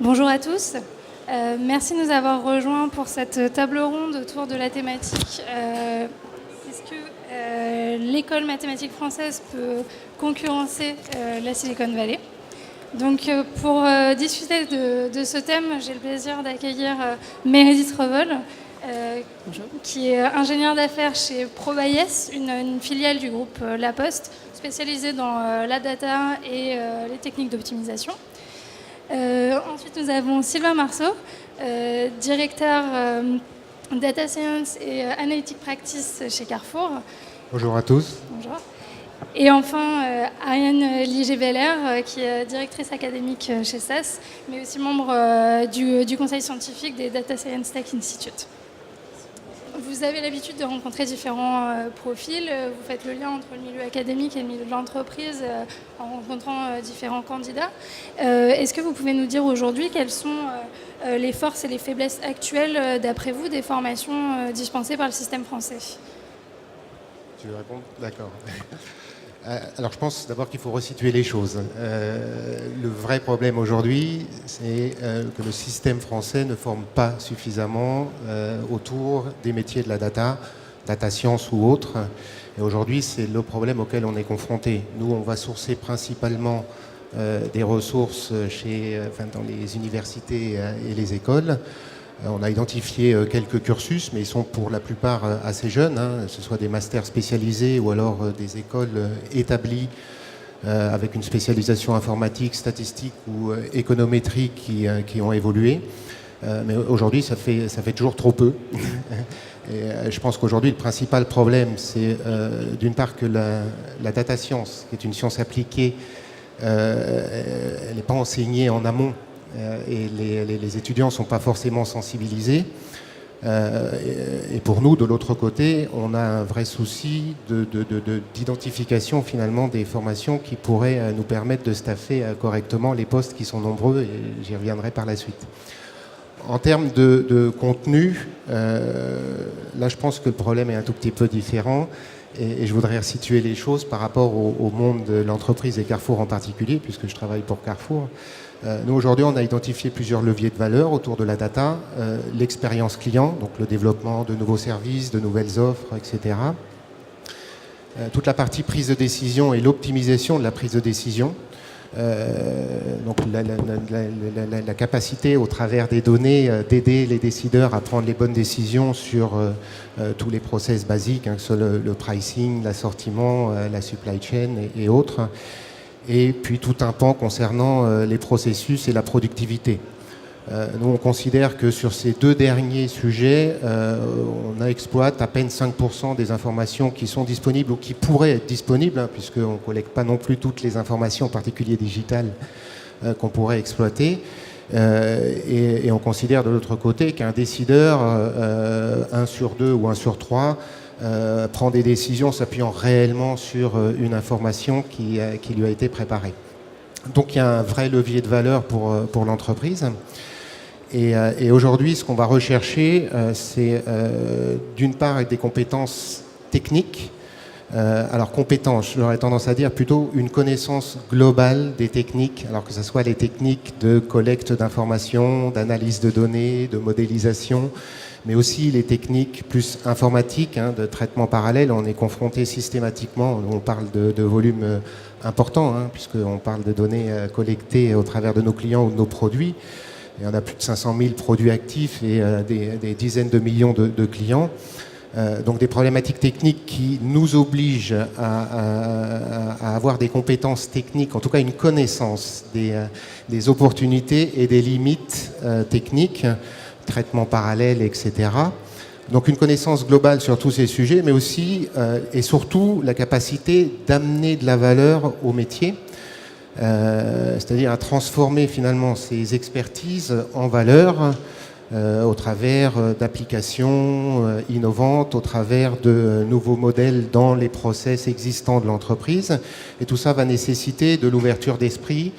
Bonjour à tous. Merci de nous avoir rejoints pour cette table ronde autour de la thématique est-ce que l'école mathématique française peut concurrencer la Silicon Valley. Donc pour discuter de ce thème, j'ai le plaisir d'accueillir Meredith Revol, qui est ingénieure d'affaires chez ProBayes, une filiale du groupe La Poste, spécialisée dans la data et les techniques d'optimisation. Ensuite, nous avons Sylvain Marceau, directeur Data Science et Analytic Practice chez Carrefour. Bonjour à tous. Bonjour. Et enfin, Ariane Liger-Beller, qui est directrice académique chez SAS, mais aussi membre du conseil scientifique des Data Science Tech Institute. Vous avez l'habitude de rencontrer différents profils. Vous faites le lien entre le milieu académique et le milieu de l'entreprise en rencontrant différents candidats. Est-ce que vous pouvez nous dire aujourd'hui quelles sont les forces et les faiblesses actuelles, d'après vous, des formations dispensées par le système français ? Tu veux répondre ? D'accord. Alors je pense d'abord qu'il faut resituer les choses. Le vrai problème aujourd'hui, c'est que le système français ne forme pas suffisamment autour des métiers de la data science ou autres. Et aujourd'hui, c'est le problème auquel on est confronté. Nous, on va sourcer principalement des ressources dans les universités et les écoles. On a identifié quelques cursus, mais ils sont pour la plupart assez jeunes, que ce soit des masters spécialisés ou alors des écoles établies avec une spécialisation informatique, statistique ou économétrie qui ont évolué. Mais aujourd'hui, ça fait toujours trop peu. Et je pense qu'aujourd'hui, le principal problème, c'est d'une part que la data science, qui est une science appliquée, elle n'est pas enseignée en amont. Et les étudiants ne sont pas forcément sensibilisés. Et pour nous, de l'autre côté, on a un vrai souci d'identification finalement des formations qui pourraient nous permettre de staffer correctement les postes qui sont nombreux, et j'y reviendrai par la suite. En termes de contenu, là je pense que le problème est un tout petit peu différent. Et je voudrais resituer les choses par rapport au monde de l'entreprise et Carrefour en particulier, puisque je travaille pour Carrefour. Nous, aujourd'hui, on a identifié plusieurs leviers de valeur autour de la data, l'expérience client, donc le développement de nouveaux services, de nouvelles offres, etc. Toute la partie prise de décision et l'optimisation de la prise de décision. Donc la capacité au travers des données d'aider les décideurs à prendre les bonnes décisions sur tous les process basiques, que ce soit le pricing, l'assortiment, la supply chain et autres. Et puis tout un pan concernant les processus et la productivité. Nous, on considère que sur ces deux derniers sujets, on exploite à peine 5% des informations qui sont disponibles ou qui pourraient être disponibles, puisqu'on ne collecte pas non plus toutes les informations, en particulier digitales, qu'on pourrait exploiter. Et on considère de l'autre côté qu'un décideur, 1 sur 2 ou 1 sur 3, prend des décisions s'appuyant réellement sur une information qui lui a été préparée. Donc il y a un vrai levier de valeur pour l'entreprise. Et aujourd'hui, ce qu'on va rechercher, c'est d'une part des compétences techniques. Alors compétences, j'aurais tendance à dire plutôt une connaissance globale des techniques, alors que ce soit les techniques de collecte d'informations, d'analyse de données, de modélisation, mais aussi les techniques plus informatiques, de traitement parallèle. On est confronté systématiquement, on parle de volumes importants, puisqu'on parle de données collectées au travers de nos clients ou de nos produits. Et on a plus de 500 000 produits actifs et des dizaines de millions de clients. Donc des problématiques techniques qui nous obligent à avoir des compétences techniques, en tout cas une connaissance des opportunités et des limites techniques, traitement parallèle, etc. Donc une connaissance globale sur tous ces sujets, mais aussi et surtout la capacité d'amener de la valeur au métier. C'est-à-dire à transformer finalement ces expertises en valeur au travers d'applications innovantes, au travers de nouveaux modèles dans les process existants de l'entreprise. Et tout ça va nécessiter de l'ouverture d'esprit,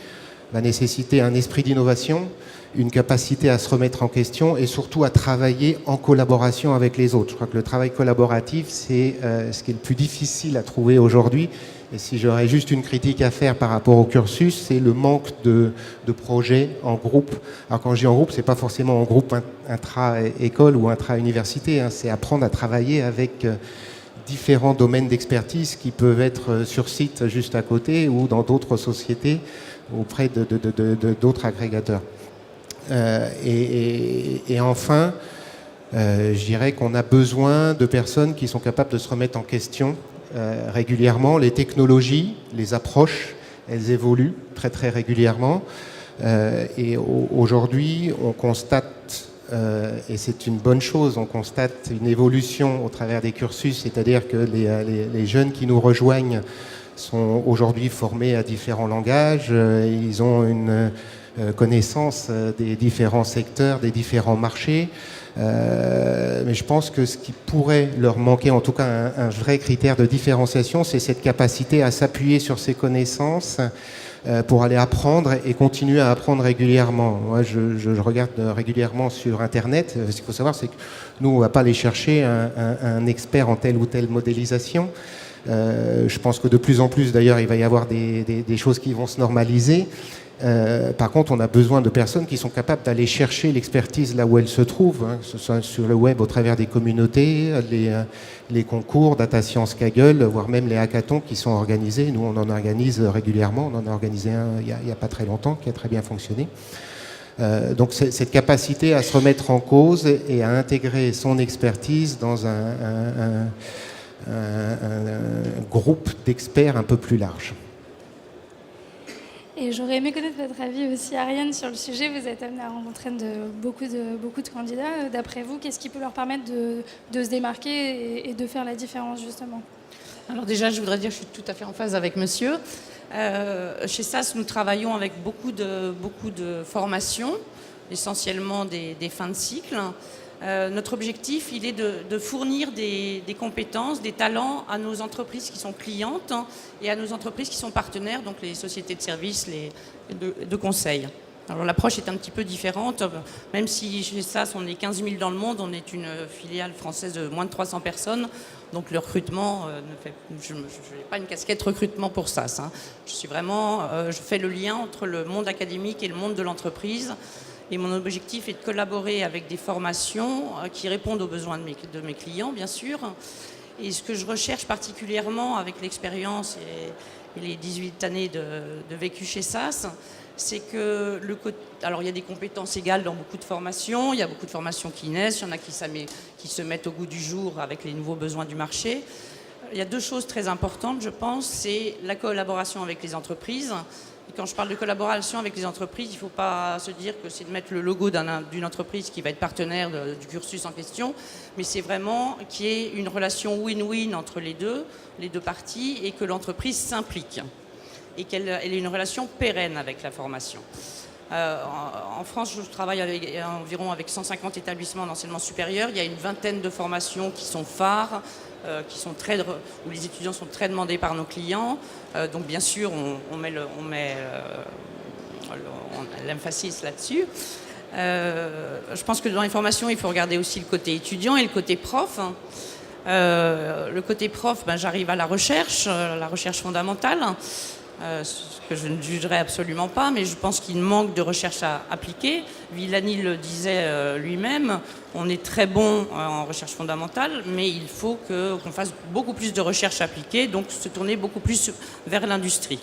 va nécessiter un esprit d'innovation une capacité à se remettre en question et surtout à travailler en collaboration avec les autres. Je crois que le travail collaboratif, c'est ce qui est le plus difficile à trouver aujourd'hui. Et si j'aurais juste une critique à faire par rapport au cursus, c'est le manque de projets en groupe. Alors quand je dis en groupe, c'est pas forcément en groupe intra-école ou intra-université, hein, c'est apprendre à travailler avec différents domaines d'expertise qui peuvent être sur site juste à côté ou dans d'autres sociétés auprès d'autres agrégateurs. Et enfin, je dirais qu'on a besoin de personnes qui sont capables de se remettre en question régulièrement. Les technologies, les approches, elles évoluent très très régulièrement. Et aujourd'hui, on constate, et c'est une bonne chose, on constate une évolution au travers des cursus, c'est-à-dire que les jeunes qui nous rejoignent sont aujourd'hui formés à différents langages, ils ont une connaissance des différents secteurs, des différents marchés. Mais je pense que ce qui pourrait leur manquer, en tout cas un vrai critère de différenciation, c'est cette capacité à s'appuyer sur ces connaissances pour aller apprendre et continuer à apprendre régulièrement. Moi, je regarde régulièrement sur Internet. Ce qu'il faut savoir, c'est que nous, on ne va pas aller chercher un expert en telle ou telle modélisation. Je pense que de plus en plus, d'ailleurs, il va y avoir des choses qui vont se normaliser. Par contre, on a besoin de personnes qui sont capables d'aller chercher l'expertise là où elle se trouve, hein, que ce soit sur le web au travers des communautés, les concours, Data Science Kaggle, voire même les hackathons qui sont organisés. Nous, on en organise régulièrement. On en a organisé un il n'y a pas très longtemps qui a très bien fonctionné. Donc, cette capacité à se remettre en cause et à intégrer son expertise dans un groupe d'experts un peu plus large. Et j'aurais aimé connaître votre avis aussi, Ariane, sur le sujet. Vous êtes amenée à rencontrer beaucoup de candidats. D'après vous, qu'est-ce qui peut leur permettre de se démarquer et de faire la différence, justement ? Alors déjà, je voudrais dire que je suis tout à fait en phase avec monsieur. Chez SAS, nous travaillons avec beaucoup de formations, essentiellement des fins de cycle. Notre objectif, il est de fournir des compétences, des talents à nos entreprises qui sont clientes et à nos entreprises qui sont partenaires, donc les sociétés de services, de conseil. Alors l'approche est un petit peu différente, même si chez SAS, on est 15 000 dans le monde, on est une filiale française de moins de 300 personnes, donc le recrutement, je n'ai pas une casquette recrutement pour SAS. Hein. Je fais le lien entre le monde académique et le monde de l'entreprise. Et mon objectif est de collaborer avec des formations qui répondent aux besoins de mes clients, bien sûr. Et ce que je recherche particulièrement avec l'expérience et les 18 années de vécu chez SAS, c'est que alors il y a des compétences égales dans beaucoup de formations, il y a beaucoup de formations qui naissent, il y en a qui se mettent au goût du jour avec les nouveaux besoins du marché. Il y a deux choses très importantes, je pense, c'est la collaboration avec les entreprises. Et quand je parle de collaboration avec les entreprises, il ne faut pas se dire que c'est de mettre le logo d'une entreprise qui va être partenaire du cursus en question, mais c'est vraiment qu'il y ait une relation win-win entre les deux parties et que l'entreprise s'implique et qu'elle ait une relation pérenne avec la formation. En France, je travaille environ avec 150 établissements d'enseignement supérieur. Il y a une vingtaine de formations qui sont phares, où les étudiants sont très demandés par nos clients. Donc bien sûr, on met l'emphasis là-dessus. Je pense que dans les formations, il faut regarder aussi le côté étudiant et le côté prof. Le côté prof, j'arrive à la recherche fondamentale. Ce que je ne jugerai absolument pas, mais je pense qu'il manque de recherche appliquée. Villani le disait lui-même, on est très bon en recherche fondamentale, mais il faut qu'on fasse beaucoup plus de recherche appliquée, donc se tourner beaucoup plus vers l'industrie.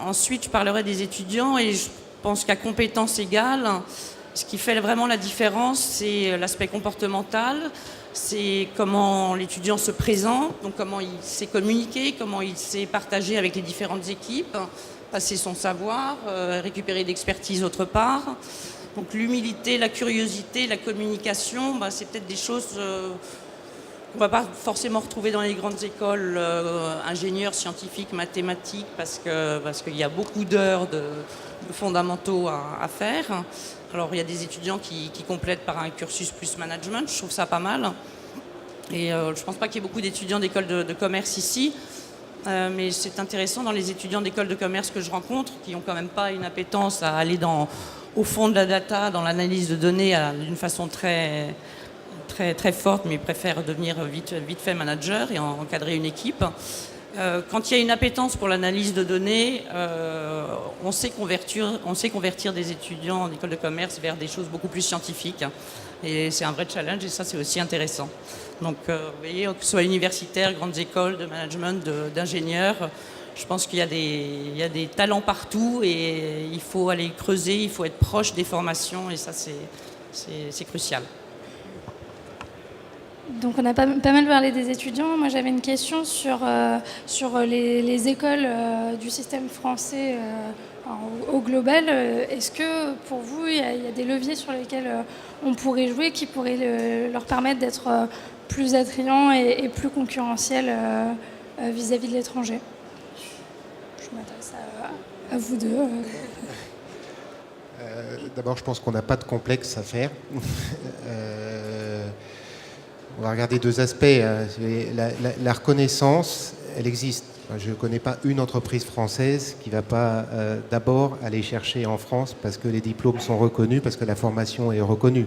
Ensuite, je parlerai des étudiants, et je pense qu'à compétences égales, ce qui fait vraiment la différence, c'est l'aspect comportemental, c'est comment l'étudiant se présente, donc comment il sait communiquer, comment il sait partager avec les différentes équipes, passer son savoir, récupérer d'expertise autre part. Donc l'humilité, la curiosité, la communication, c'est peut-être des choses qu'on ne va pas forcément retrouver dans les grandes écoles, ingénieurs, scientifiques, mathématiques, parce qu'il y a beaucoup d'heures de fondamentaux à faire. Alors il y a des étudiants qui complètent par un cursus plus management, je trouve ça pas mal. Et je ne pense pas qu'il y ait beaucoup d'étudiants d'école de commerce ici, mais c'est intéressant dans les étudiants d'école de commerce que je rencontre, qui n'ont quand même pas une appétence à aller dans au fond de la data, dans l'analyse de données d'une façon très forte, mais ils préfèrent devenir vite fait manager et encadrer une équipe. Quand il y a une appétence pour l'analyse de données, on sait convertir des étudiants en école de commerce vers des choses beaucoup plus scientifiques. Et c'est un vrai challenge et ça, c'est aussi intéressant. Donc, vous voyez, que ce soit universitaire, grandes écoles de management, d'ingénieurs, je pense qu'il y a des talents partout et il faut aller creuser, il faut être proche des formations et ça, c'est crucial. Donc on a pas mal parlé des étudiants. Moi j'avais une question sur les écoles du système français au global. Est-ce que pour vous il y a des leviers sur lesquels on pourrait jouer qui pourraient leur permettre d'être plus attrayants et plus concurrentiels vis-à-vis de l'étranger? Je m'adresse à vous deux. D'abord, je pense qu'on n'a pas de complexe à faire. On va regarder deux aspects. La reconnaissance, elle existe. Je ne connais pas une entreprise française qui ne va pas d'abord aller chercher en France parce que les diplômes sont reconnus, parce que la formation est reconnue.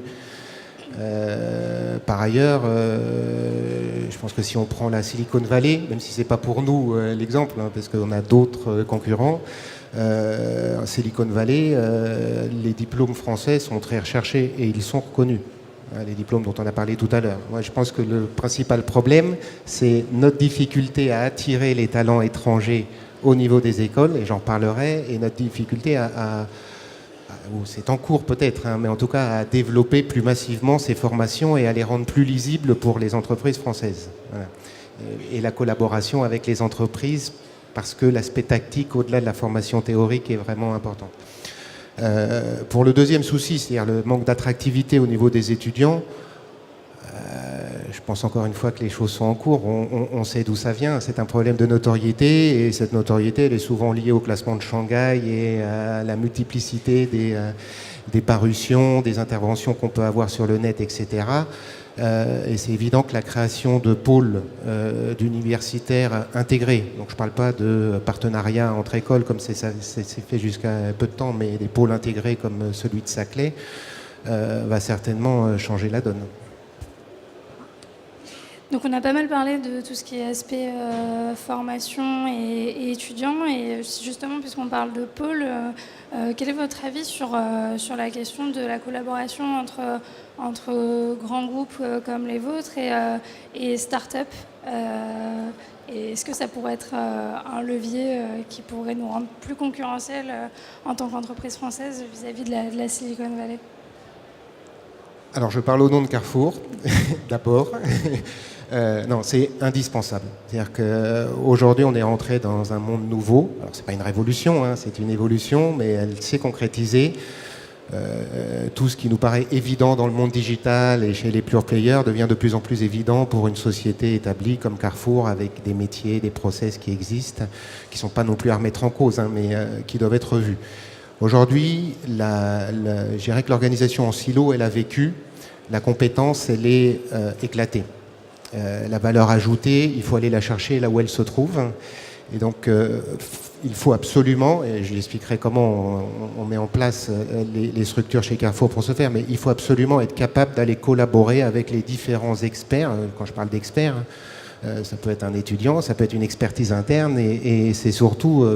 Par ailleurs, je pense que si on prend la Silicon Valley, même si ce n'est pas pour nous l'exemple, parce qu'on a d'autres concurrents, Silicon Valley, les diplômes français sont très recherchés et ils sont reconnus. Les diplômes dont on a parlé tout à l'heure. Moi, je pense que le principal problème, c'est notre difficulté à attirer les talents étrangers au niveau des écoles, et j'en parlerai, et notre difficulté c'est en cours peut-être, mais en tout cas à développer plus massivement ces formations et à les rendre plus lisibles pour les entreprises françaises. Voilà. Et la collaboration avec les entreprises, parce que l'aspect tactique, au-delà de la formation théorique, est vraiment important. Pour le deuxième souci, c'est-à-dire le manque d'attractivité au niveau des étudiants, je pense encore une fois que les choses sont en cours. On sait d'où ça vient. C'est un problème de notoriété et cette notoriété, elle est souvent liée au classement de Shanghai et à la multiplicité des parutions, des interventions qu'on peut avoir sur le net, etc. Et c'est évident que la création de pôles d'universitaires intégrés, donc je ne parle pas de partenariat entre écoles comme c'est fait jusqu'à peu de temps, mais des pôles intégrés comme celui de Saclay, va certainement changer la donne. Donc on a pas mal parlé de tout ce qui est aspect formation et étudiants. Et justement, puisqu'on parle de pôle, quel est votre avis sur la question de la collaboration entre grands groupes comme les vôtres et start-up et est-ce que ça pourrait être un levier qui pourrait nous rendre plus concurrentiels en tant qu'entreprise française vis-à-vis de la Silicon Valley? Alors je parle au nom de Carrefour, d'abord. Non, c'est indispensable. C'est-à-dire qu'aujourd'hui, on est rentré dans un monde nouveau. Alors, ce n'est pas une révolution, c'est une évolution, mais elle s'est concrétisée. Tout ce qui nous paraît évident dans le monde digital et chez les pure players devient de plus en plus évident pour une société établie comme Carrefour, avec des métiers, des process qui existent, qui ne sont pas non plus à remettre en cause, mais qui doivent être revus. Aujourd'hui, je dirais que l'organisation en silo, elle a vécu. La compétence, elle est éclatée. La valeur ajoutée, il faut aller la chercher là où elle se trouve. Et donc, il faut absolument, et je l'expliquerai comment on met en place les structures chez Carrefour pour ce faire, mais il faut absolument être capable d'aller collaborer avec les différents experts. Quand je parle d'experts, ça peut être un étudiant, ça peut être une expertise interne, et c'est surtout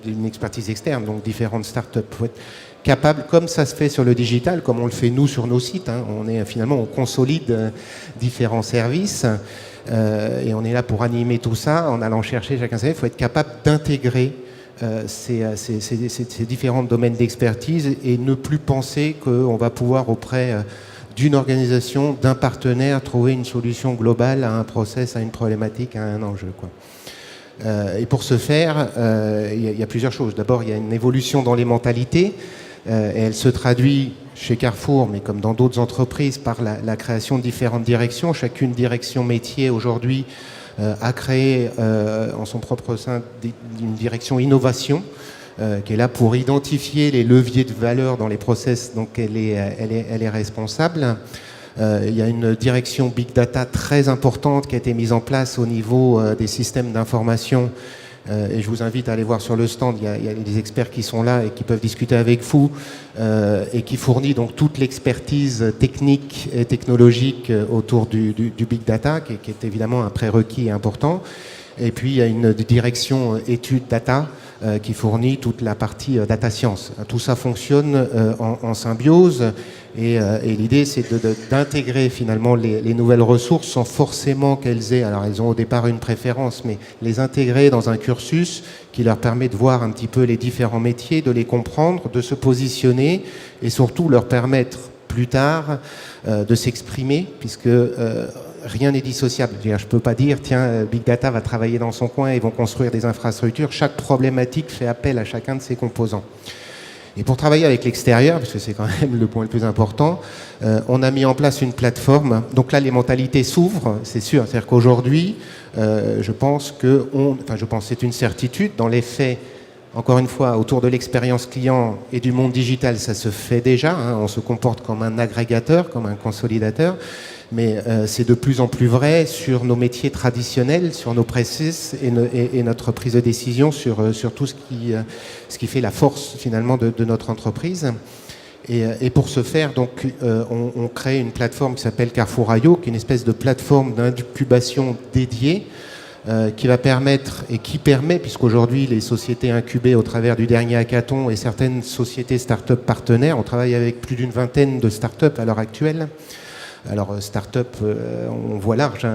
une expertise externe, donc différentes startups. Il faut être capable, comme ça se fait sur le digital, comme on le fait nous sur nos sites, on consolide différents services et on est là pour animer tout ça en allant chercher chacun sa. Il faut être capable d'intégrer ces différents domaines d'expertise et ne plus penser qu'on va pouvoir auprès d'une organisation, d'un partenaire, trouver une solution globale à un process, à une problématique, à un enjeu, quoi. Et pour ce faire, il y a plusieurs choses. D'abord, il y a une évolution dans les mentalités. Et elle se traduit chez Carrefour, mais comme dans d'autres entreprises, par la création de différentes directions. Chacune direction métier aujourd'hui a créé en son propre sein une direction innovation qui est là pour identifier les leviers de valeur dans les process, donc elle est responsable. Il y a une direction Big Data très importante qui a été mise en place au niveau des systèmes d'information Et je vous invite à aller voir sur le stand, il y a des experts qui sont là et qui peuvent discuter avec vous, et qui fournit donc toute l'expertise technique et technologique autour du big data, qui est évidemment un prérequis important. Et puis il y a une direction études data qui fournit toute la partie data science. Tout ça fonctionne en symbiose, et l'idée c'est d'intégrer finalement les nouvelles ressources sans forcément qu'elles aient, alors elles ont au départ une préférence, mais les intégrer dans un cursus qui leur permet de voir un petit peu les différents métiers, de les comprendre, de se positionner, et surtout leur permettre plus tard de s'exprimer, puisque rien n'est dissociable. Je ne peux pas dire, tiens, Big Data va travailler dans son coin et vont construire des infrastructures. Chaque problématique fait appel à chacun de ses composants. Et pour travailler avec l'extérieur, parce que c'est quand même le point le plus important, on a mis en place une plateforme. Donc là, les mentalités s'ouvrent, c'est sûr. C'est-à-dire qu'aujourd'hui, je pense c'est une certitude. Dans les faits, encore une fois, autour de l'expérience client et du monde digital, ça se fait déjà. On se comporte comme un agrégateur, comme un consolidateur. Mais c'est de plus en plus vrai sur nos métiers traditionnels, sur nos process et notre prise de décision sur tout ce qui fait la force finalement de notre entreprise. Et pour ce faire, donc, on crée une plateforme qui s'appelle Carrefour.io, qui est une espèce de plateforme d'incubation dédiée, qui va permettre et qui permet, puisqu'aujourd'hui les sociétés incubées au travers du dernier hackathon et certaines sociétés start-up partenaires, on travaille avec plus d'une vingtaine de start-up à l'heure actuelle. Alors start-up, on voit large,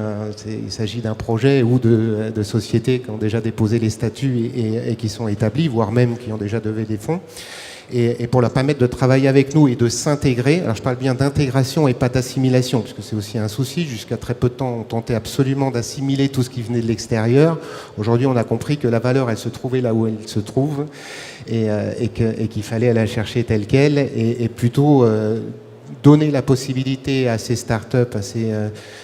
il s'agit d'un projet ou de sociétés qui ont déjà déposé les statuts et qui sont établies, voire même qui ont déjà levé des fonds. Et pour leur permettre de travailler avec nous et de s'intégrer, alors je parle bien d'intégration et pas d'assimilation, parce que c'est aussi un souci. Jusqu'à très peu de temps, on tentait absolument d'assimiler tout ce qui venait de l'extérieur. Aujourd'hui, on a compris que la valeur, elle se trouvait là où elle se trouve, et qu'il fallait aller la chercher telle qu'elle, et plutôt donner la possibilité à ces startups, à ces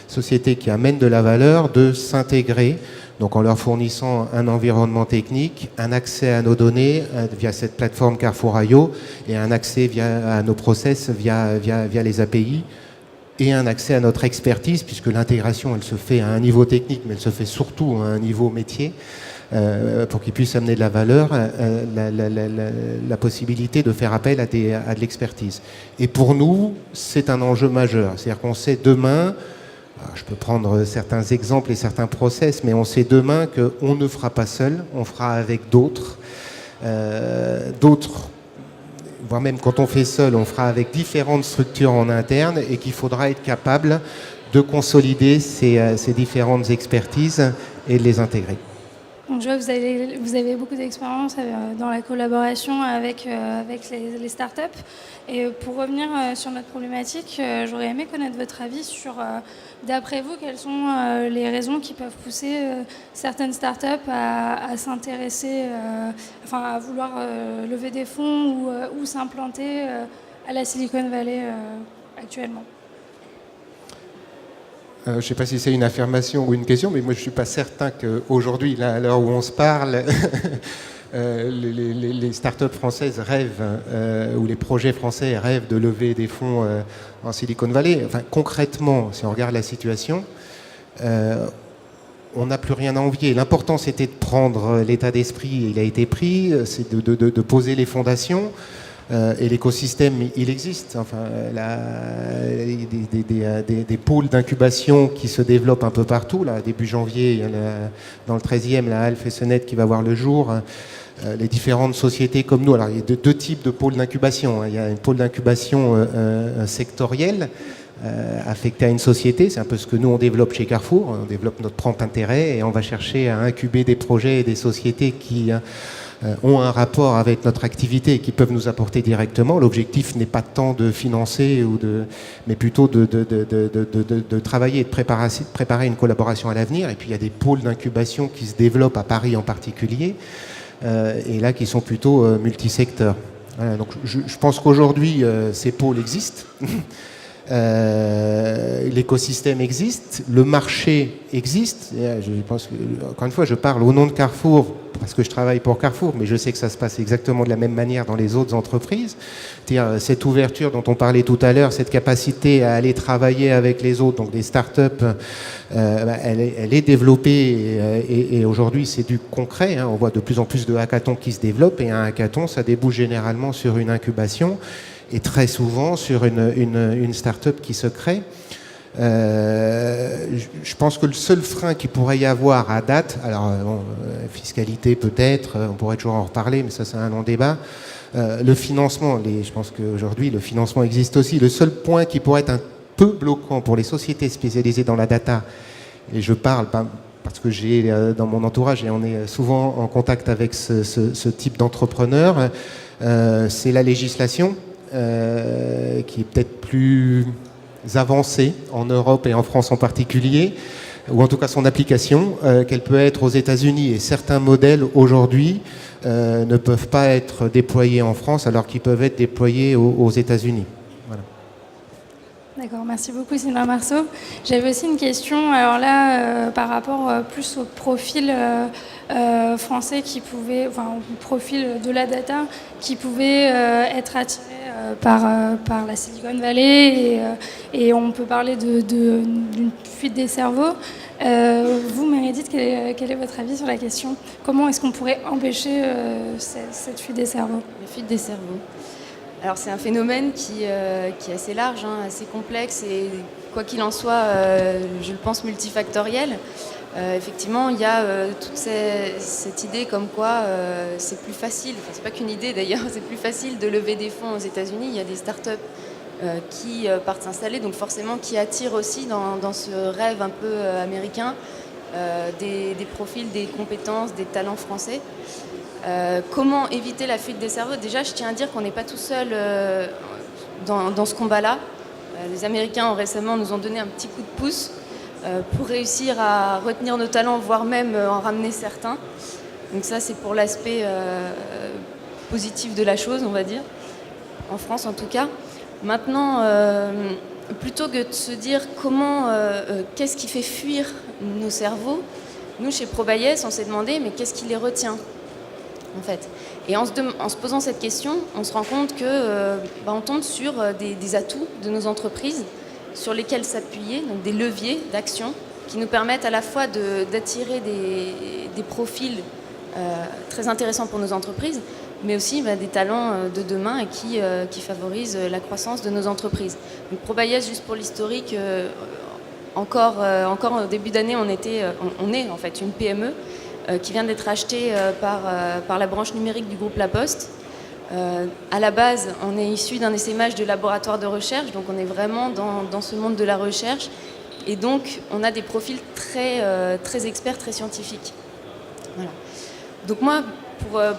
sociétés qui amènent de la valeur, de s'intégrer, donc en leur fournissant un environnement technique, un accès à nos données via cette plateforme Carrefour.io, et un accès à nos process via les API, et un accès à notre expertise, puisque l'intégration, elle se fait à un niveau technique, mais elle se fait surtout à un niveau métier, pour qu'ils puissent amener de la valeur, la possibilité de faire appel à de l'expertise. Et pour nous, c'est un enjeu majeur. C'est-à-dire qu'on sait demain, je peux prendre certains exemples et certains process, mais on sait demain qu'on ne fera pas seul, on fera avec d'autres, voire même quand on fait seul, on fera avec différentes structures en interne, et qu'il faudra être capable de consolider ces différentes expertises et de les intégrer. Donc je vois que vous avez beaucoup d'expérience dans la collaboration avec les startups. Et pour revenir sur notre problématique, j'aurais aimé connaître votre avis sur, d'après vous, quelles sont les raisons qui peuvent pousser certaines startups à s'intéresser, à vouloir lever des fonds ou s'implanter à la Silicon Valley actuellement. Je ne sais pas si c'est une affirmation ou une question, mais moi je ne suis pas certain qu'aujourd'hui, là, à l'heure où on se parle, les startups françaises rêvent, ou les projets français rêvent de lever des fonds en Silicon Valley. Enfin, concrètement, si on regarde la situation, on n'a plus rien à envier. L'important, c'était de prendre l'état d'esprit, il a été pris, c'est de poser les fondations. Et l'écosystème, il existe. Enfin, des pôles d'incubation qui se développent un peu partout. Là, début janvier, il y a dans le 13e, la Alpha Senet qui va voir le jour. Les différentes sociétés comme nous. Alors, il y a deux types de pôles d'incubation. Il y a un pôle d'incubation sectoriel affecté à une société. C'est un peu ce que nous, on développe chez Carrefour. On développe notre propre intérêt et on va chercher à incuber des projets et des sociétés qui ont un rapport avec notre activité et qui peuvent nous apporter directement. L'objectif n'est pas tant de financer, mais plutôt de travailler et de préparer une collaboration à l'avenir. Et puis il y a des pôles d'incubation qui se développent à Paris en particulier, et là qui sont plutôt multisecteurs. Voilà, donc je pense qu'aujourd'hui ces pôles existent. L'écosystème existe, le marché existe. Je pense que, encore une fois, je parle au nom de Carrefour parce que je travaille pour Carrefour, mais je sais que ça se passe exactement de la même manière dans les autres entreprises. C'est-à-dire cette ouverture dont on parlait tout à l'heure, cette capacité à aller travailler avec les autres, donc des startups, elle est développée et aujourd'hui c'est du concret. On voit de plus en plus de hackathons qui se développent et un hackathon, ça débouche généralement sur une incubation et très souvent sur une start-up qui se crée. Je pense que le seul frein qu'il pourrait y avoir à date, alors fiscalité peut-être, on pourrait toujours en reparler, mais ça c'est un long débat. Le financement, je pense qu'aujourd'hui le financement existe aussi. Le seul point qui pourrait être un peu bloquant pour les sociétés spécialisées dans la data, et je parle parce que j'ai dans mon entourage et on est souvent en contact avec ce type d'entrepreneurs, c'est la législation qui est peut-être plus avancée en Europe et en France en particulier, ou en tout cas son application, qu'elle peut être aux États-Unis. Et certains modèles aujourd'hui ne peuvent pas être déployés en France alors qu'ils peuvent être déployés aux États-Unis. Voilà. D'accord, merci beaucoup Sylvain Marceau. J'avais aussi une question, alors là, par rapport plus au profil français qui pouvait, enfin au profil de la data qui pouvait être attiré par la Silicon Valley et on peut parler d'une fuite des cerveaux. Vous, Meredith, quel est votre avis sur la question? Comment est-ce qu'on pourrait empêcher cette fuite des cerveaux? La fuite des cerveaux. Alors c'est un phénomène qui est assez large, assez complexe et quoi qu'il en soit, je le pense multifactoriel. Effectivement, il y a toute cette idée comme quoi c'est plus facile, enfin c'est pas qu'une idée d'ailleurs, c'est plus facile de lever des fonds aux États-Unis. Il y a des startups qui partent s'installer, donc forcément qui attirent aussi dans ce rêve un peu américain des profils, des compétences, des talents français. Comment éviter la fuite des cerveaux? Déjà, je tiens à dire qu'on n'est pas tout seul dans ce combat-là. Les Américains récemment nous ont donné un petit coup de pouce pour réussir à retenir nos talents, voire même en ramener certains. Donc ça, c'est pour l'aspect positif de la chose, on va dire, en France en tout cas. Maintenant, plutôt que de se dire qu'est-ce qui fait fuir nos cerveaux, nous, chez ProBayes, on s'est demandé, mais qu'est-ce qui les retient en fait. Et en se posant cette question, on se rend compte que on tombe sur des atouts de nos entreprises sur lesquels s'appuyer, donc des leviers d'action qui nous permettent à la fois d'attirer des profils très intéressants pour nos entreprises, mais aussi des talents de demain et qui favorisent la croissance de nos entreprises. Donc ProBayes, juste pour l'historique, encore au début d'année, on est en fait une PME qui vient d'être achetée par la branche numérique du groupe La Poste. À la base, on est issu d'un essaimage de laboratoire de recherche, donc on est vraiment dans ce monde de la recherche. Et donc, on a des profils très experts, très scientifiques. Voilà. Donc moi,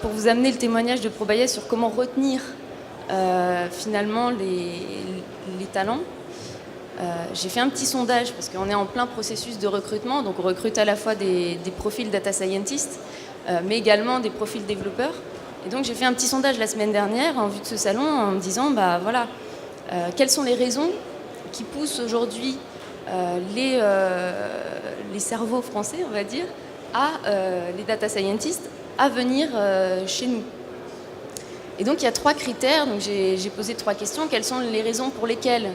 pour vous amener le témoignage de ProBayes sur comment retenir finalement les talents, j'ai fait un petit sondage parce qu'on est en plein processus de recrutement, donc on recrute à la fois des profils data scientists, mais également des profils développeurs. Et donc j'ai fait un petit sondage la semaine dernière en vue de ce salon en me disant, quelles sont les raisons qui poussent aujourd'hui les cerveaux français, on va dire, les data scientists à venir chez nous. Et donc il y a 3 critères, donc j'ai posé 3 questions. Quelles sont les raisons pour lesquelles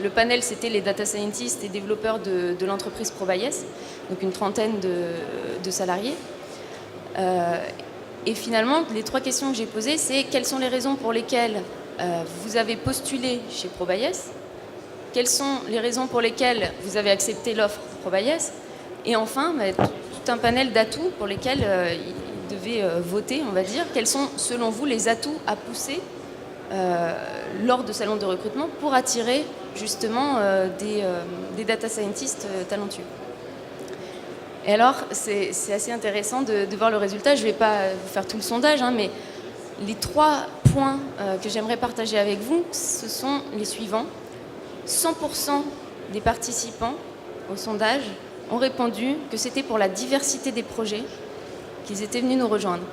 le panel, c'était les data scientists et développeurs de l'entreprise ProBayes, donc une trentaine de salariés. Et finalement, les 3 questions que j'ai posées, c'est quelles sont les raisons pour lesquelles vous avez postulé chez ProBayes, quelles sont les raisons pour lesquelles vous avez accepté l'offre ProBayes, et enfin, tout un panel d'atouts pour lesquels ils devaient voter, on va dire. Quels sont, selon vous, les atouts à pousser lors de salons de recrutement pour attirer justement des data scientists talentueux. Et alors, c'est assez intéressant de voir le résultat. Je ne vais pas vous faire tout le sondage, mais les 3 points que j'aimerais partager avec vous, ce sont les suivants. 100% des participants au sondage ont répondu que c'était pour la diversité des projets qu'ils étaient venus nous rejoindre.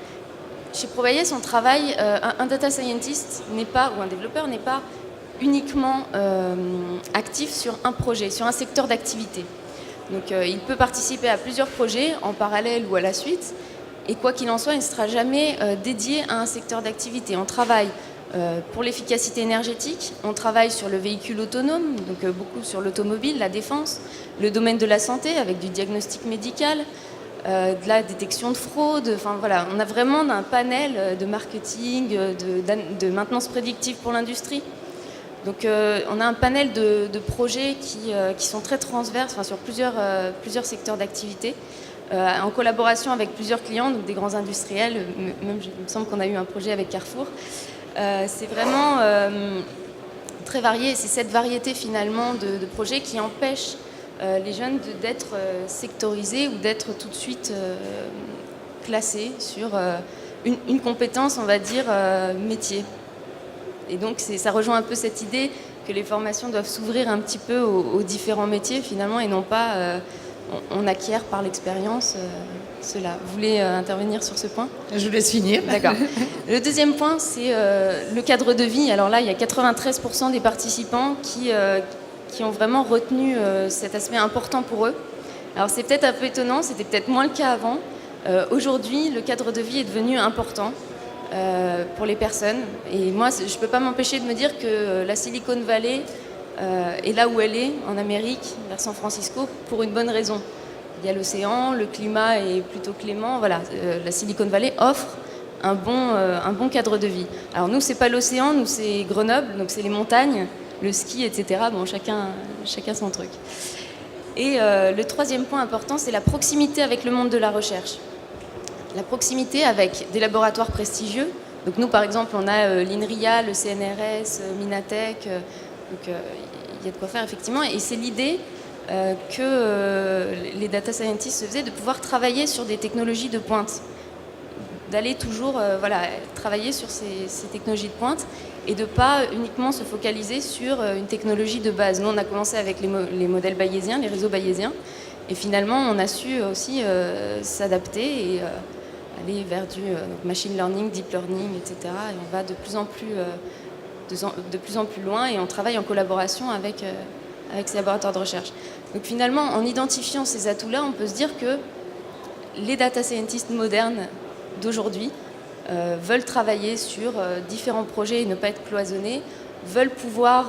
Chez ProBayes, on travaille, un data scientist n'est pas, ou un développeur n'est pas uniquement actif sur un projet, sur un secteur d'activité. Donc il peut participer à plusieurs projets en parallèle ou à la suite. Et quoi qu'il en soit, il ne sera jamais dédié à un secteur d'activité. On travaille pour l'efficacité énergétique, on travaille sur le véhicule autonome, donc beaucoup sur l'automobile, la défense, le domaine de la santé avec du diagnostic médical, de la détection de fraude. Enfin voilà, on a vraiment un panel de marketing, de maintenance prédictive pour l'industrie. Donc on a un panel de projets qui sont très transverses, enfin, sur plusieurs secteurs d'activité. En collaboration avec plusieurs clients, donc des grands industriels, même il me semble qu'on a eu un projet avec Carrefour. C'est vraiment très varié, et c'est cette variété finalement de projets qui empêche les jeunes d'être sectorisés ou d'être tout de suite classés sur une compétence, on va dire, métier. Et donc ça rejoint un peu cette idée que les formations doivent s'ouvrir un petit peu aux différents métiers finalement, et non pas on acquiert par l'expérience cela. Vous voulez intervenir sur ce point ? Je vous laisse finir. D'accord. Le deuxième point, c'est le cadre de vie. Alors là, il y a 93% des participants qui ont vraiment retenu cet aspect important pour eux. Alors c'est peut-être un peu étonnant, c'était peut-être moins le cas avant. Aujourd'hui, le cadre de vie est devenu important pour les personnes. Et moi, je ne peux pas m'empêcher de me dire que la Silicon Valley est là où elle est, en Amérique, vers San Francisco, pour une bonne raison. Il y a l'océan, le climat est plutôt clément. Voilà, la Silicon Valley offre un bon cadre de vie. Alors nous, c'est pas l'océan, nous c'est Grenoble, donc c'est les montagnes, le ski, etc. Bon, chacun son truc. Et le troisième point important, c'est la proximité avec le monde de la recherche. La proximité avec des laboratoires prestigieux. Donc nous, par exemple, on a l'INRIA, le CNRS, Minatech. Donc il y a de quoi faire, effectivement. Et c'est l'idée que les data scientists se faisaient de pouvoir travailler sur des technologies de pointe. D'aller toujours travailler sur ces technologies de pointe et de ne pas uniquement se focaliser sur une technologie de base. Nous, on a commencé avec les modèles bayésiens, les réseaux bayésiens. Et finalement, on a su aussi s'adapter et aller vers du machine learning, deep learning, etc. Et on va de plus en plus loin et on travaille en collaboration avec ces laboratoires de recherche. Donc finalement, en identifiant ces atouts-là, on peut se dire que les data scientists modernes d'aujourd'hui veulent travailler sur différents projets et ne pas être cloisonnés, veulent pouvoir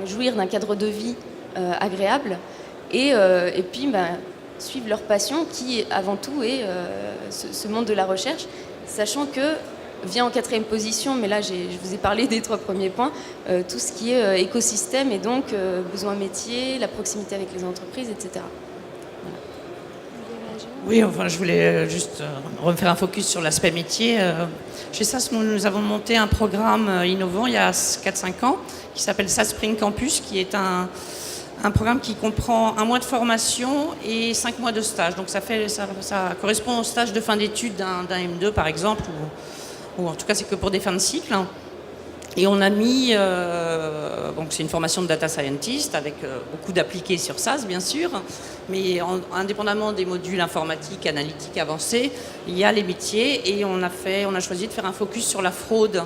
jouir d'un cadre de vie agréable et puis suivre leur passion qui, avant tout, est ce monde de la recherche, sachant que vient en quatrième position, mais là je vous ai parlé des 3 premiers points, tout ce qui est écosystème et donc besoins métiers, la proximité avec les entreprises, etc. Oui, enfin, je voulais juste refaire un focus sur l'aspect métier. Chez SAS, nous avons monté un programme innovant il y a 4-5 ans qui s'appelle SAS Spring Campus, qui est un programme qui comprend 1 mois de formation et 5 mois de stage. Donc ça correspond au stage de fin d'études d'un M2 par exemple, ou en tout cas c'est que pour des fins de cycle. Et on a mis, donc c'est une formation de data scientist avec beaucoup d'appliqués sur SAS bien sûr, mais indépendamment des modules informatiques, analytiques avancés, il y a les métiers et on a choisi de faire un focus sur la fraude,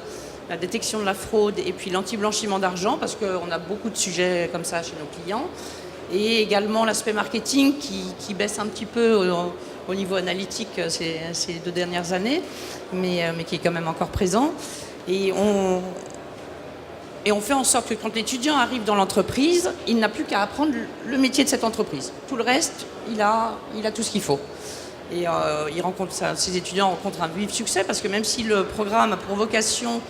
la détection de la fraude et puis l'anti-blanchiment d'argent parce qu'on a beaucoup de sujets comme ça chez nos clients. Et également l'aspect marketing qui baisse un petit peu au niveau analytique ces 2 dernières années, mais qui est quand même encore présent. Et on fait en sorte que quand l'étudiant arrive dans l'entreprise, il n'a plus qu'à apprendre le métier de cette entreprise. Tout le reste, il a tout ce qu'il faut. Et ces étudiants rencontrent un vif succès parce que même si le programme a pour vocation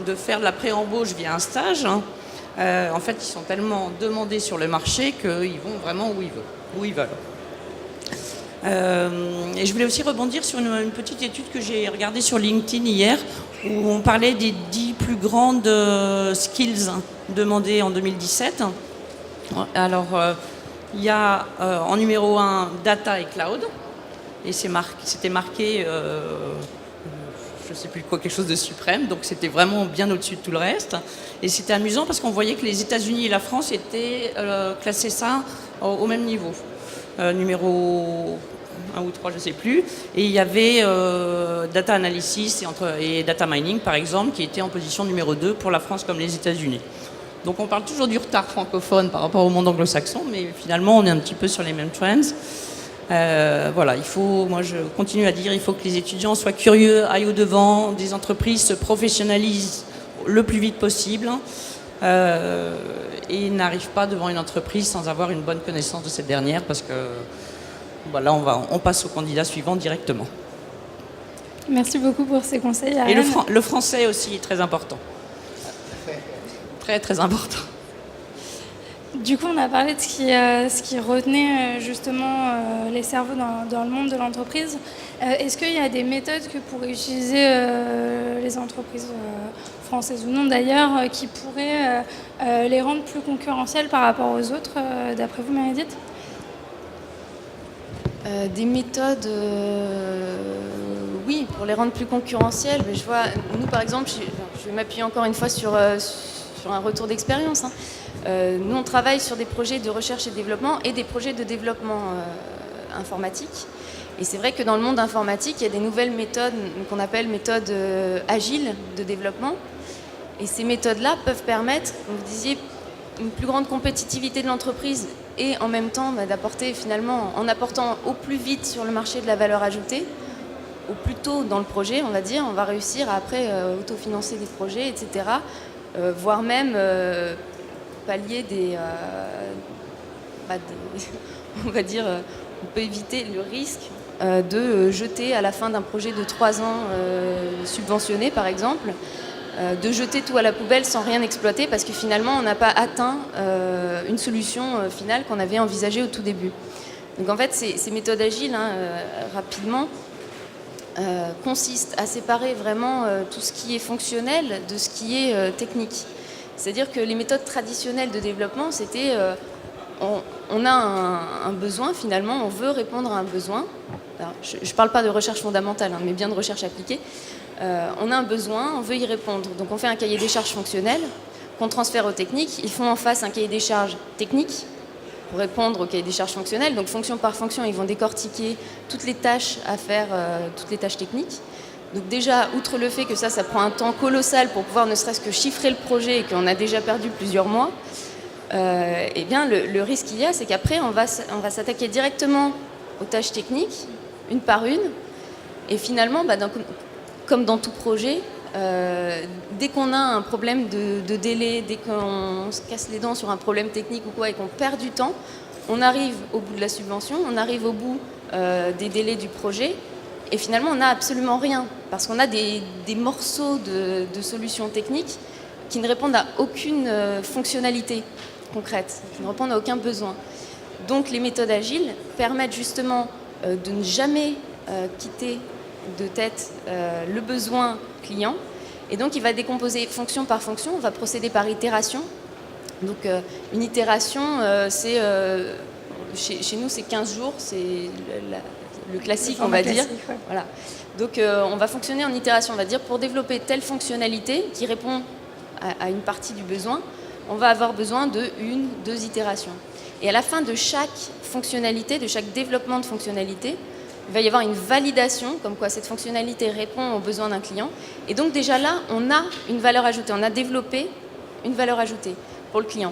de faire de la pré-embauche via un stage, en fait, ils sont tellement demandés sur le marché qu'ils vont vraiment où ils veulent. Et je voulais aussi rebondir sur une petite étude que j'ai regardée sur LinkedIn hier, où on parlait des 10 plus grandes skills demandées en 2017. Alors, il y a en numéro 1 data et cloud, et c'était marqué, je ne sais plus quoi, quelque chose de suprême, donc c'était vraiment bien au-dessus de tout le reste. Et c'était amusant parce qu'on voyait que les États-Unis et la France étaient classés ça au même niveau. Numéro 1 ou 3, je ne sais plus. Et il y avait data analysis et data mining, par exemple, qui était en position numéro 2 pour la France comme les États-Unis. Donc on parle toujours du retard francophone par rapport au monde anglo-saxon, mais finalement on est un petit peu sur les mêmes trends. Voilà, moi je continue à dire, il faut que les étudiants soient curieux, aillent au-devant, des entreprises se professionnalisent le plus vite possible et n'arrivent pas devant une entreprise sans avoir une bonne connaissance de cette dernière, parce que voilà, on passe au candidat suivant directement. Merci beaucoup pour ces conseils. Et le français aussi est très important. Très très important. Du coup, on a parlé de ce qui retenait justement les cerveaux dans le monde de l'entreprise. Est-ce qu'il y a des méthodes que pourraient utiliser les entreprises françaises ou non d'ailleurs, qui pourraient les rendre plus concurrentielles par rapport aux autres, d'après vous, Meredith ? Des méthodes, oui, pour les rendre plus concurrentielles. Mais je vois, nous par exemple, je vais m'appuyer encore une fois sur un retour d'expérience. Nous, on travaille sur des projets de recherche et développement et des projets de développement informatique. Et c'est vrai que dans le monde informatique, il y a des nouvelles méthodes qu'on appelle méthodes agiles de développement. Et ces méthodes-là peuvent permettre, comme vous disiez, une plus grande compétitivité de l'entreprise et en même temps d'apporter finalement, en apportant au plus vite sur le marché de la valeur ajoutée, au plus tôt dans le projet, on va dire, on va réussir à après autofinancer des projets, etc. Voire même pallier on va dire, on peut éviter le risque de jeter à la fin d'un projet de 3 ans subventionné par exemple, de jeter tout à la poubelle sans rien exploiter parce que finalement on n'a pas atteint une solution finale qu'on avait envisagée au tout début. Donc en fait ces méthodes agiles, rapidement, consistent à séparer vraiment tout ce qui est fonctionnel de ce qui est technique. C'est-à-dire que les méthodes traditionnelles de développement, c'était on a un besoin finalement, on veut répondre à un besoin. Alors, je ne parle pas de recherche fondamentale, mais bien de recherche appliquée. On a un besoin, on veut y répondre. Donc on fait un cahier des charges fonctionnel qu'on transfère aux techniques. Ils font en face un cahier des charges technique pour répondre au cahier des charges fonctionnel. Donc fonction par fonction, ils vont décortiquer toutes les tâches à faire, toutes les tâches techniques. Donc déjà, outre le fait que ça prend un temps colossal pour pouvoir ne serait-ce que chiffrer le projet et qu'on a déjà perdu plusieurs mois, eh bien le risque qu'il y a, c'est qu'après, on va s'attaquer directement aux tâches techniques, une par une, et finalement, comme dans tout projet, dès qu'on a un problème de délai, dès qu'on se casse les dents sur un problème technique ou quoi et qu'on perd du temps, on arrive au bout de la subvention, on arrive au bout des délais du projet et finalement on n'a absolument rien parce qu'on a des morceaux de solutions techniques qui ne répondent à aucune fonctionnalité concrète, qui ne répondent à aucun besoin. Donc les méthodes agiles permettent justement de ne jamais quitter de tête le besoin client et donc il va décomposer fonction par fonction, on va procéder par itération. Donc une itération, c'est chez nous c'est 15 jours, c'est le classique on va dire. Ouais. Voilà. Donc on va fonctionner en itération, on va dire pour développer telle fonctionnalité qui répond à une partie du besoin, on va avoir besoin de 1-2 itérations. Et à la fin de chaque fonctionnalité, de chaque développement de fonctionnalité, il va y avoir une validation, comme quoi cette fonctionnalité répond aux besoins d'un client. Et donc déjà là, on a une valeur ajoutée, on a développé une valeur ajoutée pour le client.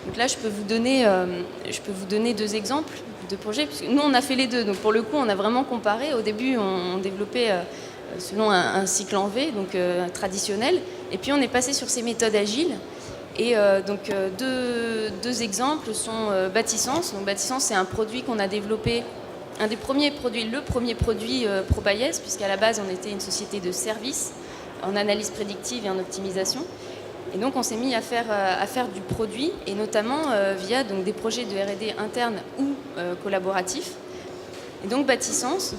Donc là, je peux vous donner 2 exemples de projets. Puisque nous, on a fait les deux. Donc pour le coup, on a vraiment comparé. Au début, on développait selon un cycle en V, donc traditionnel. Et puis on est passé sur ces méthodes agiles. Et donc deux exemples sont Bâtissence. Donc Bâtissence, c'est un produit qu'on a développé, le premier produit ProBayes, puisqu'à la base, on était une société de services en analyse prédictive et en optimisation. Et donc on s'est mis à faire du produit, et notamment via donc, des projets de R&D internes ou collaboratifs. Et donc Bâtissence,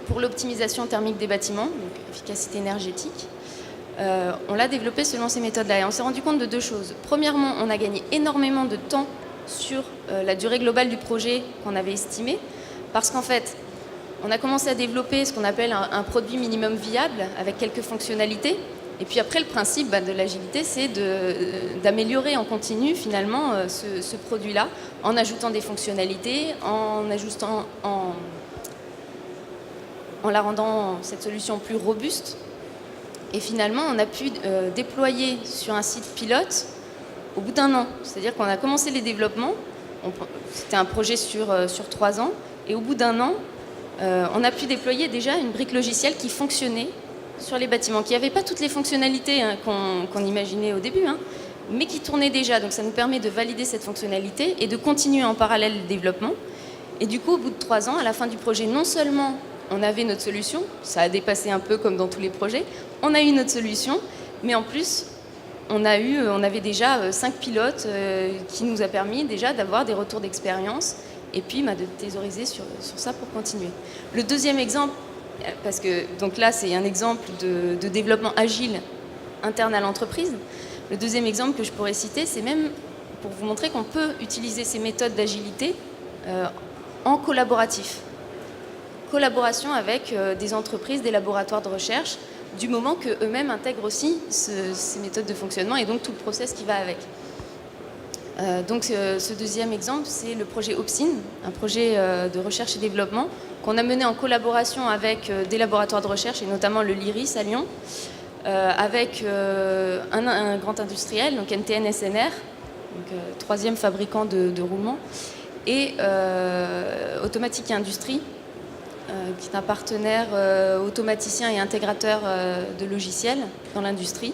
pour l'optimisation thermique des bâtiments, donc efficacité énergétique, on l'a développé selon ces méthodes-là. Et on s'est rendu compte de 2 choses. Premièrement, on a gagné énormément de temps sur la durée globale du projet qu'on avait estimé, parce qu'en fait, on a commencé à développer ce qu'on appelle un produit minimum viable avec quelques fonctionnalités. Et puis après, le principe de l'agilité, c'est d'améliorer en continu finalement ce produit-là, en ajoutant des fonctionnalités, en la rendant cette solution plus robuste. Et finalement, on a pu déployer sur un site pilote au bout d'un an. C'est-à-dire qu'on a commencé les développements, c'était un projet sur 3 ans, et au bout d'un an, on a pu déployer déjà une brique logicielle qui fonctionnait sur les bâtiments, qui n'avait pas toutes les fonctionnalités qu'on imaginait au début, mais qui tournait déjà. Donc ça nous permet de valider cette fonctionnalité et de continuer en parallèle le développement. Et du coup, au bout de 3 ans, à la fin du projet, non seulement on avait notre solution, ça a dépassé un peu comme dans tous les projets, on a eu notre solution, mais en plus, on avait déjà 5 pilotes qui nous a permis déjà d'avoir des retours d'expérience et puis de thésauriser sur ça pour continuer. Le deuxième exemple, parce que donc là c'est un exemple de développement agile interne à l'entreprise. Le deuxième exemple que je pourrais citer, c'est même pour vous montrer qu'on peut utiliser ces méthodes d'agilité en collaboratif. Collaboration avec des entreprises, des laboratoires de recherche, du moment qu'eux-mêmes intègrent aussi ces méthodes de fonctionnement et donc tout le process qui va avec. Donc ce deuxième exemple, c'est le projet OPSIN, un projet de recherche et développement qu'on a mené en collaboration avec des laboratoires de recherche et notamment le LIRIS à Lyon, avec un grand industriel, donc NTN SNR, donc, troisième fabricant de roulements, et Automatique et Industrie, qui est un partenaire automaticien et intégrateur de logiciels dans l'industrie.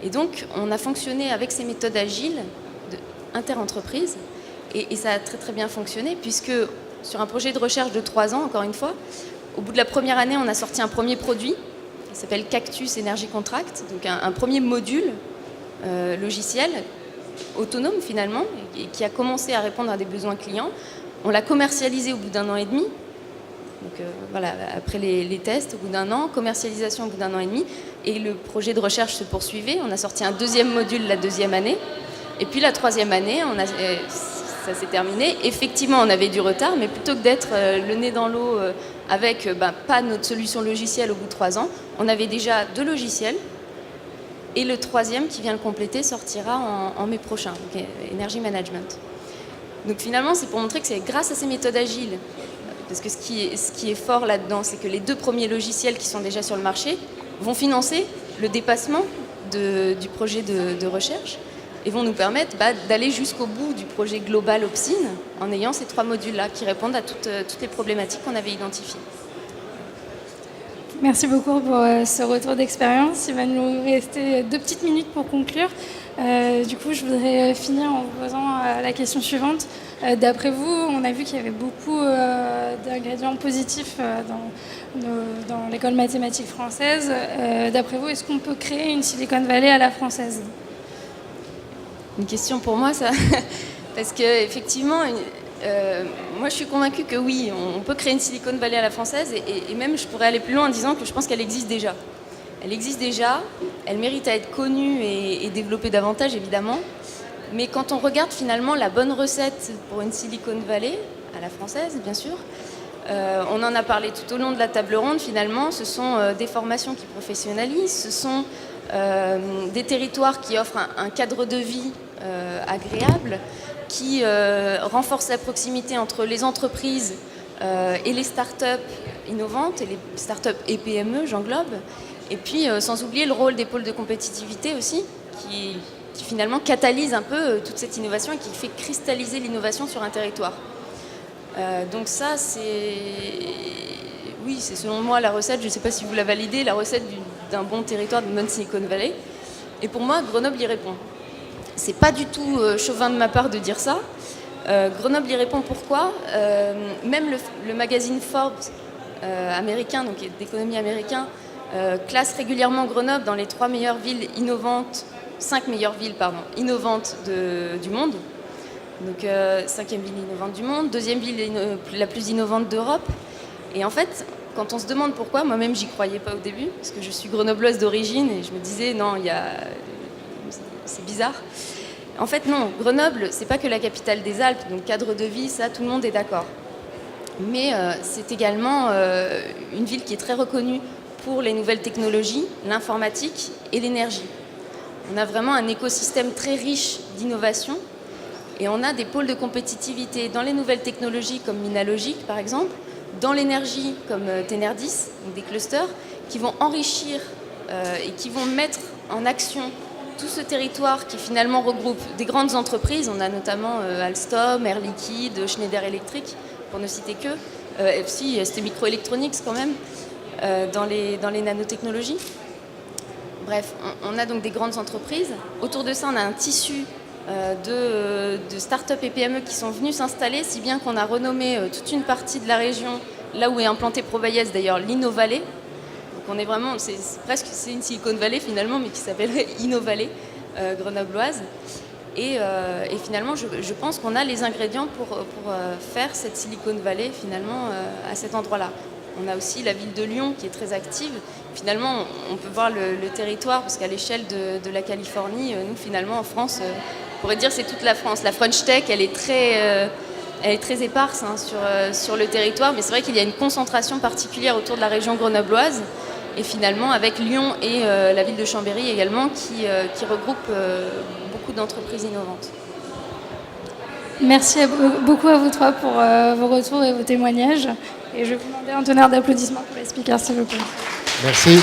Et donc, on a fonctionné avec ces méthodes agiles inter-entreprises et ça a très très bien fonctionné puisque sur un projet de recherche de 3 ans, encore une fois, au bout de la première année, on a sorti un premier produit qui s'appelle Cactus Energy Contract, donc un premier module logiciel autonome finalement et qui a commencé à répondre à des besoins clients. On l'a commercialisé au bout d'1 an et demi. Donc voilà, après les tests, au bout d'1 an, commercialisation au bout d'1 an et demi, et le projet de recherche se poursuivait. On a sorti un deuxième module la deuxième année, et puis la troisième année, ça s'est terminé. Effectivement, on avait du retard, mais plutôt que d'être le nez dans l'eau avec pas notre solution logicielle au bout de 3 ans, on avait déjà 2 logiciels, et le troisième qui vient le compléter sortira en mai prochain, donc Energy Management. Donc finalement, c'est pour montrer que c'est grâce à ces méthodes agiles. Parce que ce qui est fort là-dedans, c'est que les 2 premiers logiciels qui sont déjà sur le marché vont financer le dépassement du projet de recherche et vont nous permettre d'aller jusqu'au bout du projet global OPSIN en ayant ces 3 modules-là qui répondent à toutes les problématiques qu'on avait identifiées. Merci beaucoup pour ce retour d'expérience. Il va nous rester 2 petites minutes pour conclure. Du coup, je voudrais finir en vous posant la question suivante. D'après vous, on a vu qu'il y avait beaucoup d'ingrédients positifs dans l'école mathématique française. D'après vous, est-ce qu'on peut créer une Silicon Valley à la française ? Une question pour moi, ça. Parce qu'effectivement, moi je suis convaincue que oui, on peut créer une Silicon Valley à la française et même je pourrais aller plus loin en disant que je pense qu'elle existe déjà. Elle existe déjà, elle mérite à être connue et développée davantage évidemment. Mais quand on regarde finalement la bonne recette pour une Silicon Valley, à la française bien sûr, on en a parlé tout au long de la table ronde finalement, ce sont des formations qui professionnalisent, ce sont des territoires qui offrent un cadre de vie agréable, qui renforcent la proximité entre les entreprises et les startups innovantes, et les startups et PME, j'englobe, et puis sans oublier le rôle des pôles de compétitivité aussi, qui finalement catalyse un peu toute cette innovation et qui fait cristalliser l'innovation sur un territoire. Donc ça, c'est selon moi la recette, je ne sais pas si vous la validez, la recette d'un bon territoire, d'une bonne Silicon Valley. Et pour moi, Grenoble y répond. C'est pas du tout chauvin de ma part de dire ça. Grenoble y répond pourquoi même le magazine Forbes américain, donc d'économie américain, classe régulièrement Grenoble dans les 3 meilleures villes innovantes, 5 meilleures villes innovantes du monde. Donc 5e ville innovante du monde, 2e ville la plus innovante d'Europe. Et en fait, quand on se demande pourquoi, moi-même j'y croyais pas au début, parce que je suis grenobloise d'origine et je me disais non, c'est bizarre. En fait non, Grenoble, c'est pas que la capitale des Alpes, donc cadre de vie, ça tout le monde est d'accord. Mais c'est également une ville qui est très reconnue pour les nouvelles technologies, l'informatique et l'énergie. On a vraiment un écosystème très riche d'innovation et on a des pôles de compétitivité dans les nouvelles technologies comme Minalogic par exemple, dans l'énergie comme Tenerdis, donc des clusters, qui vont enrichir et qui vont mettre en action tout ce territoire qui finalement regroupe des grandes entreprises, on a notamment Alstom, Air Liquide, Schneider Electric, pour ne citer que, si ST Microelectronics quand même, dans les nanotechnologies. Bref, on a donc des grandes entreprises. Autour de ça, on a un tissu de start-up et PME qui sont venus s'installer, si bien qu'on a renommé toute une partie de la région, là où est implanté Provaillès d'ailleurs, l'Innovalley. Donc on est vraiment, c'est une Silicon Valley finalement, mais qui s'appellerait Innovalley grenobloise. Et finalement, je pense qu'on a les ingrédients pour faire cette Silicon Valley finalement à cet endroit-là. On a aussi la ville de Lyon qui est très active. Finalement, on peut voir le territoire, parce qu'à l'échelle de la Californie, nous finalement en France, on pourrait dire c'est toute la France. La French Tech, elle est très éparse hein, sur le territoire, mais c'est vrai qu'il y a une concentration particulière autour de la région grenobloise. Et finalement, avec Lyon et la ville de Chambéry également, qui regroupent beaucoup d'entreprises innovantes. Merci beaucoup à vous trois pour vos retours et vos témoignages. Et je vais vous demander un tonnerre d'applaudissements pour les speakers, s'il vous plaît. Merci.